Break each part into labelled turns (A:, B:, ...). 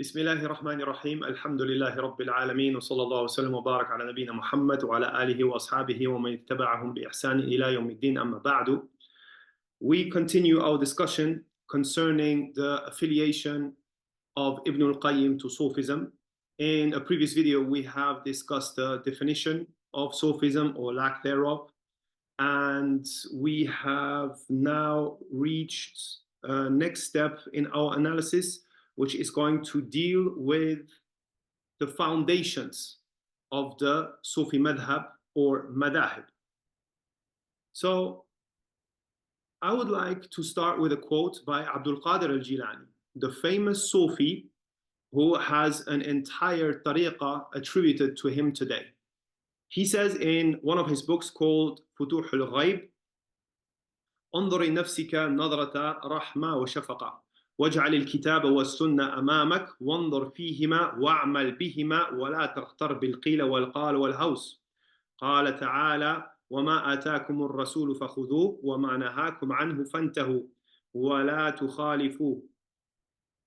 A: بسم الله الرحمن الرحيم الحمد لله رب العالمين وصلى الله وسلم وبارك على نبينا محمد وعلى آله وأصحابه ومن اتبعهم بإحسان إلى يوم الدين أما بعد. We continue our discussion concerning the affiliation of Ibn al-Qayyim to Sufism. In a previous video we have discussed the definition of Sufism or lack thereof, and we have now reached next step in our analysis, which is going to deal with the foundations of the Sufi madhab or madahib. So I would like to start with a quote by Abdul Qadir al-Jilani, the famous Sufi who has an entire tariqah attributed to him today. He says in one of his books called Futuh al-Ghayb, انظر نفسك نظرة رحمة وشفقة واجعل الكتاب والسنة أمامك وانظر فيهما واعمل بهما ولا تغتر بالقيل والقال والهوس. قال تعالى وما آتاكم الرسول فخذوه وما نهاكم عنه فانتهوا ولا تخالفوه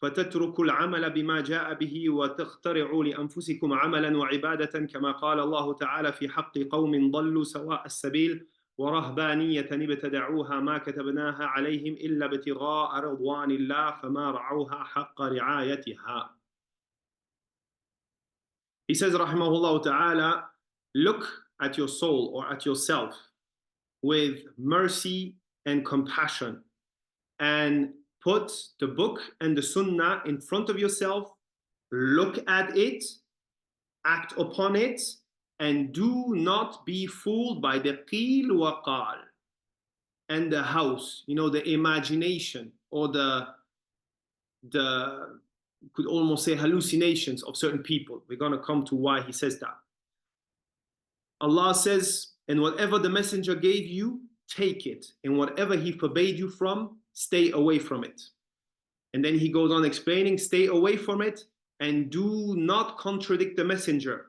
A: فتتركوا العمل بما جاء به وتخترعوا لأنفسكم عملا وعبادة كما قال الله تعالى في حق قوم ضلوا سواء السبيل ورهبانية ابتدعوها ما كتبناها عليهم إلا ابتغاء رضوان الله فما رعوها حق رعايتها. He says rahimahullah ta'ala, look at your soul or at yourself with mercy and compassion, and put the book and the sunnah in front of yourself, look at it, act upon it, and do not be fooled by the qeel wa qal and the house, the imagination or the could almost say hallucinations of certain people. We're going to come to why he says that. Allah says, and whatever the messenger gave you, take it, and whatever he forbade you from, stay away from it. And then he goes on explaining, stay away from it and do not contradict the messenger,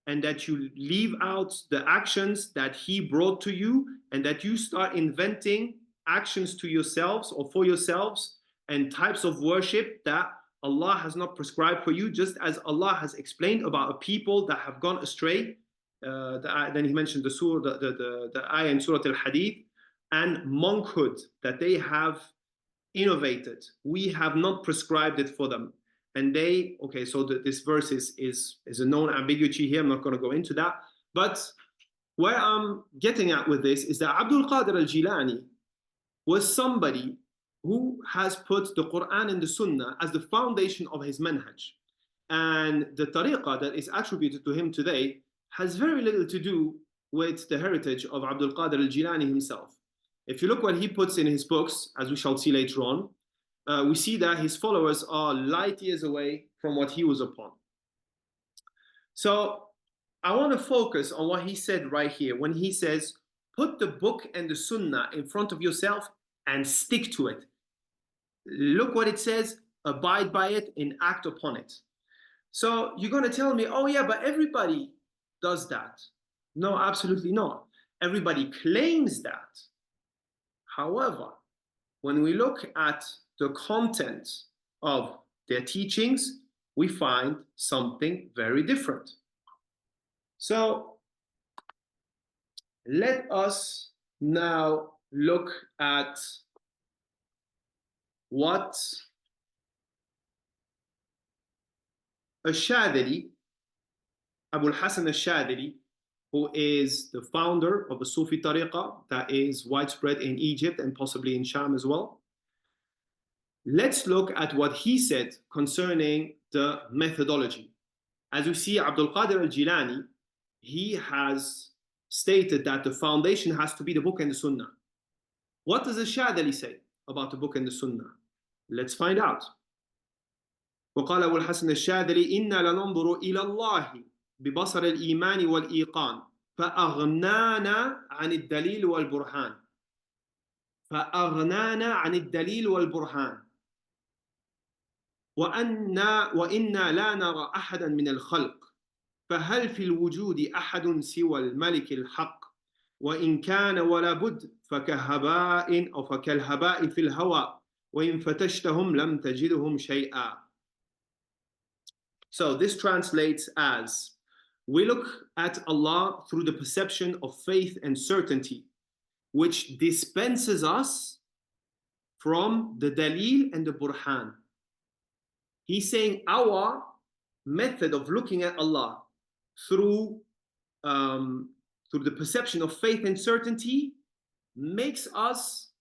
A: and that you leave out the actions that he brought to you, and that you start inventing actions to yourselves or for yourselves and types of worship that Allah has not prescribed for you, just as Allah has explained about a people that have gone astray. Then he mentioned the ayah in Surah Al-Hadith, and monkhood that they have innovated. We have not prescribed it for them. And this verse is a known ambiguity here. I'm not going to go into that. But where I'm getting at with this is that Abdul Qadir al-Jilani was somebody who has put the Quran and the Sunnah as the foundation of his manhaj. And the tariqah that is attributed to him today has very little to do with the heritage of Abdul Qadir al-Jilani himself. If you look what he puts in his books, as we shall see later on, we see that his followers are light years away from what he was upon. So I want to focus on what he said right here when he says, put the book and the sunnah in front of yourself and stick to it. Look what it says, abide by it and act upon it. So you're going to tell me, oh yeah, but everybody does that. No, absolutely not. Everybody claims that. However, when we look at the content of their teachings, we find something very different. So let us now look at what al-Shadili, Abu al-Hasan al-Shadili, who is the founder of the Sufi tariqah that is widespread in Egypt and possibly in Sham as well. Let's look at what he said concerning the methodology. As you see, Abdul Qadir al-Jilani, he has stated that the foundation has to be the book and the sunnah. What does al-Shadili say about the book and the sunnah? Let's find out. وقال أبو الحسن الشاذلي إنا لننظر إلى الله ببصر الإيمان والإيقان فأغنانا عن الدليل والبرهان فأغنانا عن الدليل والبرهان وإنا لا نرى أحدا من الخلق فهل في الوجود أحد سوى الملك الحق وإن كان ولا بد فكهباء أو فكالهباء في الهوى وإن فتشتهم لم تجدهم شيئا. So this translates as, we look at Allah through the perception of faith and certainty, which dispenses us from the dalil and the burhan. He's saying our method of looking at Allah through the perception of faith and certainty makes us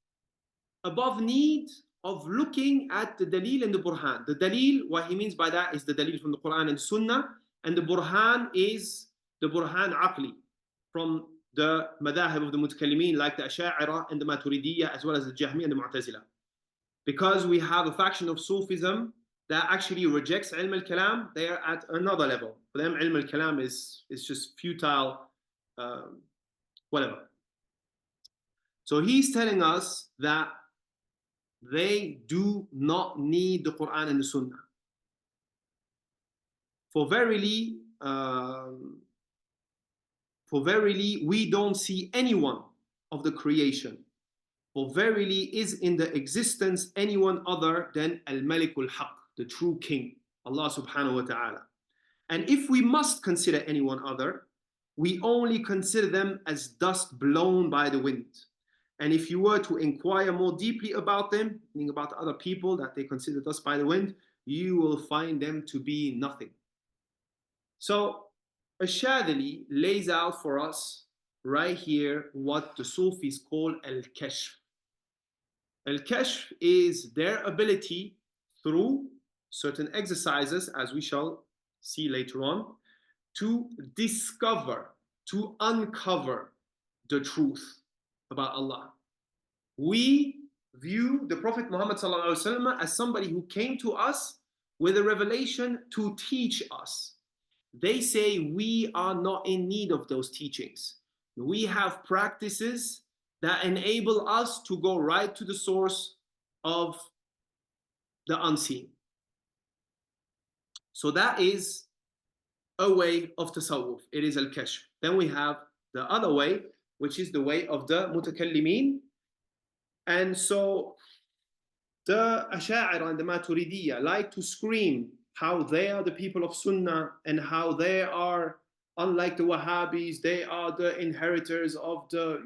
A: above need of looking at the dalil and the burhan. The dalil, what he means by that is the dalil from the Quran and Sunnah, and the burhan is the burhan aqli, from the madahib of the mutakallimin like the Asha'ira and the Maturidiyya, as well as the Jahmi and the Mu'tazila. Because we have a faction of Sufism that actually rejects ilm al-kalam, they are at another level. For them, ilm al-kalam is just futile, whatever. So he's telling us that they do not need the Quran and the Sunnah. For verily, we don't see anyone of the creation. For verily is in the existence anyone other than al-Malikul Haq, the true king, Allah subhanahu wa ta'ala. And if we must consider anyone other, we only consider them as dust blown by the wind. And if you were to inquire more deeply about them, meaning about other people that they consider dust by the wind, you will find them to be nothing. So Ash-Shadhili lays out for us right here what the Sufis call al-Kashf. Al-Kashf is their ability through certain exercises, as we shall see later on, to discover, to uncover the truth about Allah. We view the Prophet Muhammad ﷺ as somebody who came to us with a revelation to teach us. They say we are not in need of those teachings. We have practices that enable us to go right to the source of the unseen. So that is a way of tasawwuf. It is al-kashf. Then we have the other way, which is the way of the mutakallimin. And so the Asha'ira and the Maturidiyya like to scream how they are the people of Sunnah and how they are, unlike the Wahhabis, they are the inheritors of the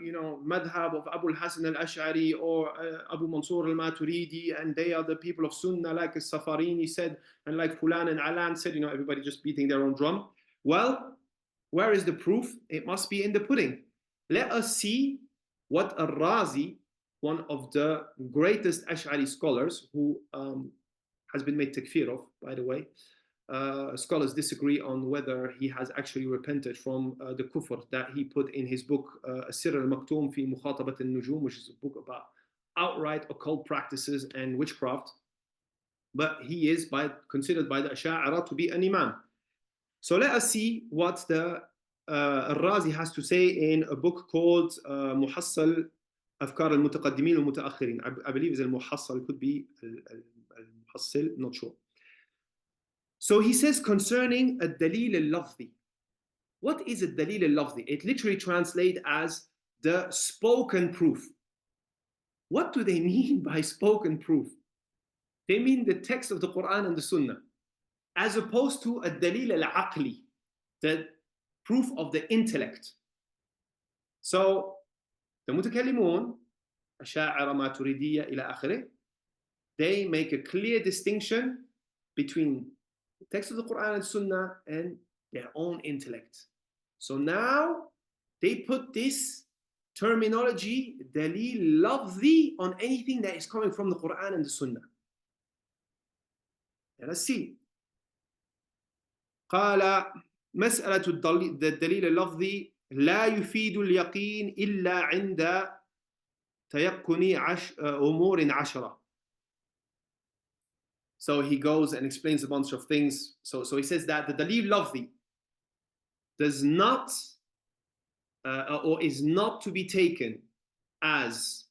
A: madhab of Abu al-Hasan al-Ash'ari or Abu Mansur al-Maturidi, and they are the people of Sunnah, like al-Safarini said, and like Fulan and Alan said, everybody just beating their own drum. Well, where is the proof? It must be in the pudding. Let us see what al-Razi, one of the greatest Ash'ari scholars, who has been made takfir of, by the way. Scholars disagree on whether he has actually repented from the kufr that he put in his book As-Sirr al-Maktoum fi Mukhatabat al-Nujum, which is a book about outright occult practices and witchcraft. But he is considered by the Asha'ira to be an imam. So let us see what the al-Razi has to say in a book called Muhassal Afkar al-Mutaqaddimin al-Mutaakhirin. I believe it's al-Muhassal, it could be al-Muhassil, not sure. So he says concerning a dalil al-lafzi. What is a dalil al-lafzi? It literally translates as the spoken proof. What do they mean by spoken proof? They mean the text of the Quran and the Sunnah, as opposed to a dalil al-aqli, the proof of the intellect. So the mutakallimun, Asha'ira, Maturidiyya, ila akhirih, they make a clear distinction between the text of the Quran and Sunnah and their own intellect. So now they put this terminology, dalil lafzi, on anything that is coming from the Quran and the Sunnah. Let us see. قال مسألة الدليل اللفظي لا يفيد اليقين إلا عند تيقن أمور عشرة. So he goes and explains a bunch of things. So he says that the dalil lafzi does not or is not to be taken as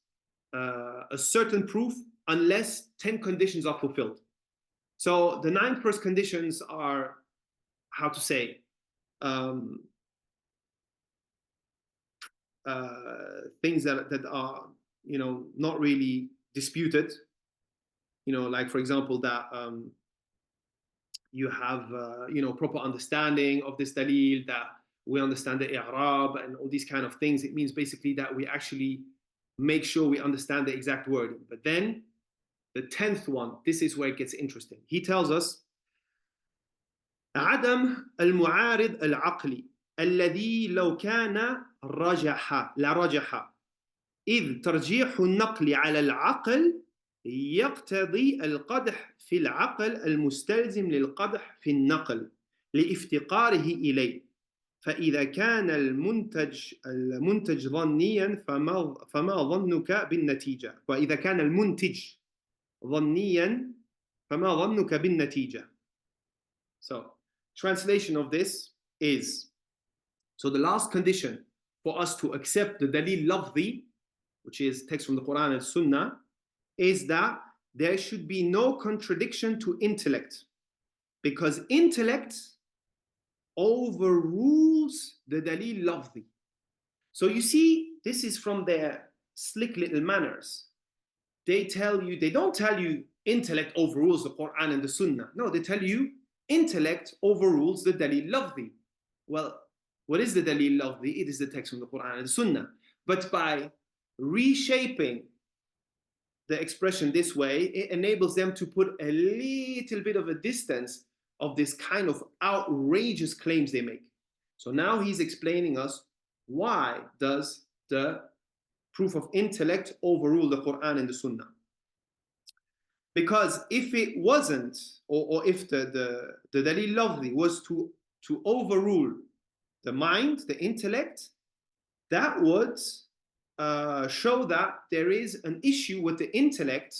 A: a certain proof unless 10 conditions are fulfilled. So the 9 first conditions are, how to say, things that are not really disputed. Like for example that you have proper understanding of this dalil, that we understand the i'rab and all these kind of things. It means basically that we actually make sure we understand the exact wording. But then the 10th one, this is where it gets interesting. He tells us عدم المعارض العقلي الذي لو كان رجح لرجح إذ ترجيح النقل على العقل يقتضي القدح في العقل المستلزم للقدح في النقل لافتقاره إليه. فإذا كان المنتج ظنيا فما ظنك بالنتيجة. وإذا كان المنتج ظنيا فما ظنك بالنتيجة. So, translation of this is, so the last condition for us to accept the dalil lafzi, which is text from the Quran and Sunnah, is that there should be no contradiction to intellect, because intellect overrules the dalil lafzi. So you see, this is from their slick little manners. They don't tell you intellect overrules the Quran and the Sunnah. No, they tell you intellect overrules the dalil lafzi. Well, what is the dalil lafzi? It is the text from the Quran and the Sunnah. But by reshaping the expression this way, it enables them to put a little bit of a distance of this kind of outrageous claims they make. So now he's explaining us why does the proof of intellect overrule the Quran and the Sunnah. Because if it wasn't, or if the dalil lafzi was to overrule the mind, the intellect, that would show that there is an issue with the intellect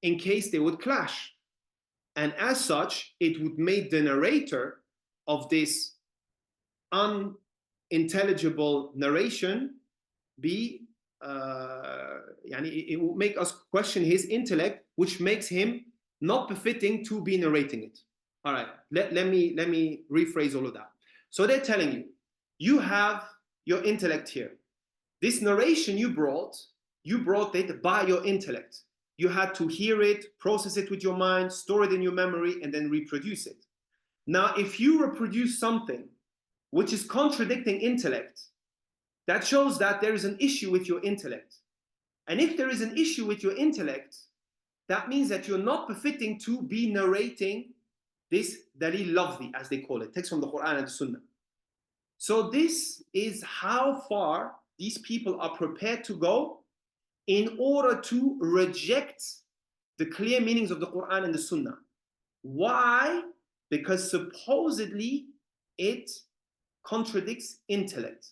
A: in case they would clash. And as such, it would make the narrator of this unintelligible narration be, it will make us question his intellect, which makes him not befitting to be narrating it. All right, let me rephrase all of that. So they're telling you, you have your intellect here. This narration you brought it by your intellect. You had to hear it, process it with your mind, store it in your memory, and then reproduce it. Now, if you reproduce something which is contradicting intellect, that shows that there is an issue with your intellect. And if there is an issue with your intellect, that means that you're not befitting to be narrating this dalil lafzi, as they call it, text from the Quran and the Sunnah. So this is how far these people are prepared to go in order to reject the clear meanings of the Quran and the Sunnah. Why? Because supposedly it contradicts intellect.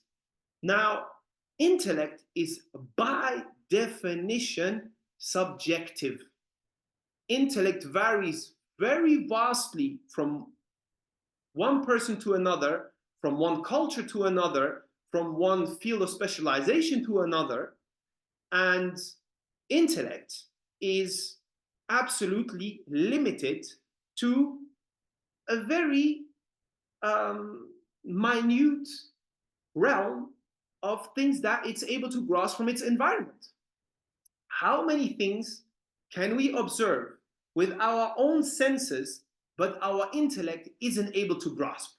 A: Now, intellect is by definition subjective. Intellect varies very vastly from one person to another, from one culture to another, from one field of specialization to another. And intellect is absolutely limited to a very minute realm of things that it's able to grasp from its environment. How many things can we observe with our own senses, but our intellect isn't able to grasp?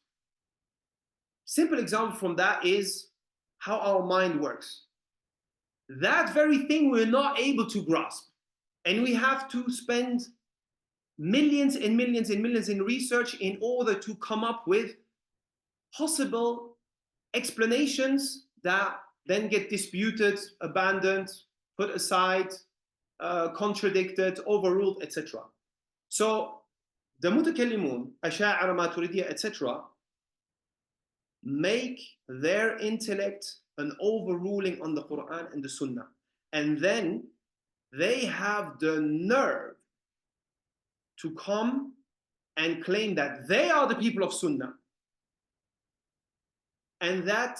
A: Simple example from that is how our mind works. That very thing we're not able to grasp. And we have to spend millions and millions and millions in research in order to come up with possible explanations that then get disputed, abandoned, put aside, contradicted, overruled, etc. So the mutakallimun, asha'ira, maturidiyya, etc., make their intellect an overruling on the Quran and the Sunnah. And then they have the nerve to come and claim that they are the people of Sunnah, and that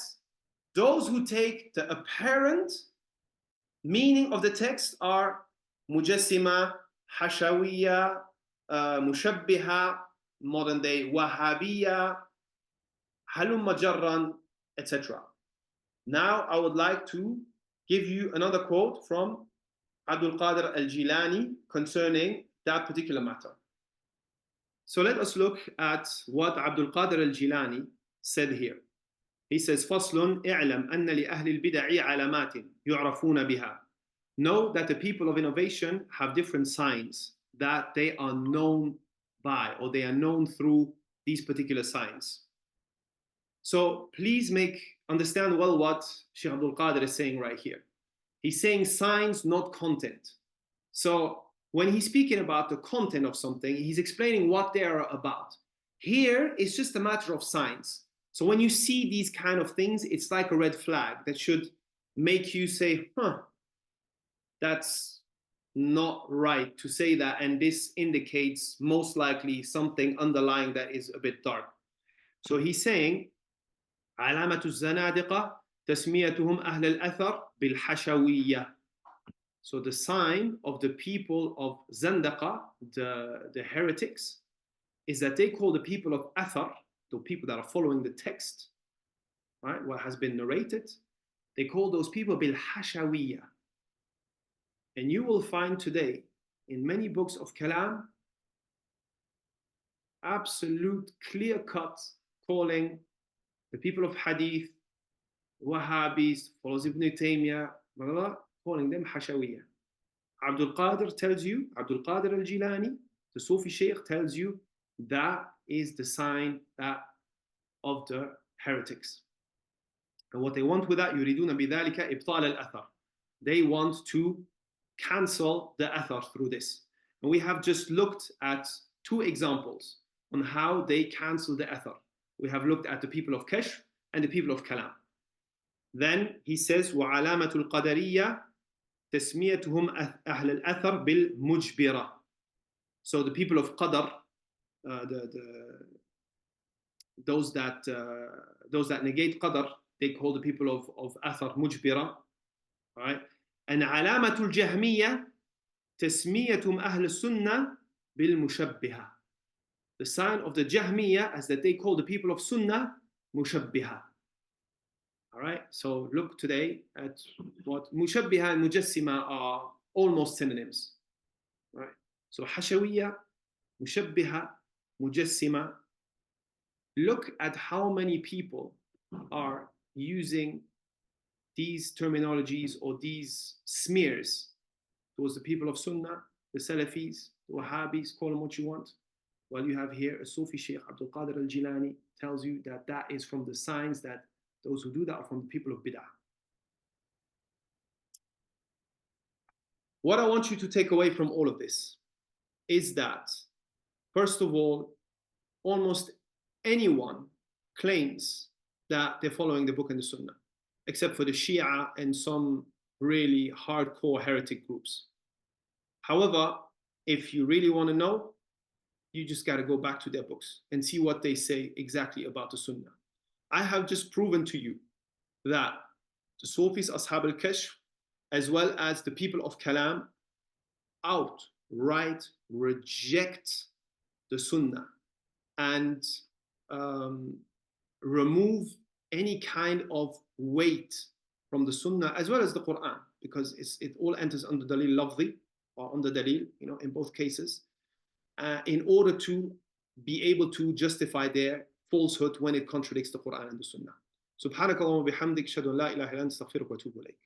A: those who take the apparent meaning of the text are mujassima, hashawiyya, mushabbiha, modern day wahhabiyya, halumma jarran, etc. Now I would like to give you another quote from Abdul Qadir al-Jilani concerning that particular matter. So let us look at what Abdul Qadir al-Jilani said here. He says, فَصْلٌ اعْلَمْ أَنَّ لِأَهْلِ الْبِدَعِ عَلَامَاتٍ يُعْرَفُونَ بِهَا. Know that the people of innovation have different signs that they are known by, or they are known through these particular signs. So please understand well what Shaykh Abdul Qadir is saying right here. He's saying signs, not content. So when he's speaking about the content of something, he's explaining what they are about. Here, it's just a matter of signs. So when you see these kind of things, it's like a red flag that should make you say, that's not right to say that, and this indicates most likely something underlying that is a bit dark. So he's saying, علامة الزنادقة تسميتهم أهل الأثر بالحشوية. So the sign of the people of Zandaqa, the heretics, is that they call the people of Athar, the people that are following the text, right, what has been narrated, they call those people bil hashawiyya. And you will find today in many books of Kalam absolute clear-cut calling the people of Hadith, Wahhabis, followers Ibn Taymiyyah, calling them hashawiyya. Abdul Qadir tells you, Abdul Qadir al-Jilani, the Sufi Sheikh, tells you that is the sign of the heretics. And what they want with that, يريدون بذلك إبطال الأثر. They want to cancel the athar through this. And we have just looked at two examples on how they cancel the athar. We have looked at the people of Kashf and the people of Kalam. Then he says, وعلامة القدرية تسميتهم أهل الأثر بالمجبرة. So the people of Qadar, those that negate Qadar, they call the people of Athar Mujbira. Right? And علامة الجهمية تسميتهم أهل السنة بالمشبهة. The sign of the Jahmiyyah is that they call the people of Sunnah Mushabbiha. All right, so look today at what Mushabbiha and Mujassima are almost synonyms. Right? So Hashawiyya, Mushabbiha, Mujassima. Look at how many people are using these terminologies or these smears towards the people of Sunnah, the Salafis, the Wahhabis, call them what you want. Well, you have here a Sufi Sheikh Abdul Qadir al-Jilani tells you that that is from the signs that those who do that are from the people of Bid'ah. What I want you to take away from all of this is that, first of all, almost anyone claims that they're following the book and the Sunnah, except for the Shia and some really hardcore heretic groups. However, if you really want to know, you just got to go back to their books and see what they say exactly about the Sunnah. I have just proven to you that the Sufis, Ashab al-Kashf, as well as the people of Kalam, outright reject the Sunnah and remove any kind of weight from the Sunnah as well as the Quran, because it all enters under Dalil Lafzi or under Dalil, in both cases, in order to be able to justify their falsehood when it contradicts the Quran and the Sunnah. Subhanakallahumma bihamdik, ashhadu an la ilaha illa anta, astaghfiruka wa atubu ilayk.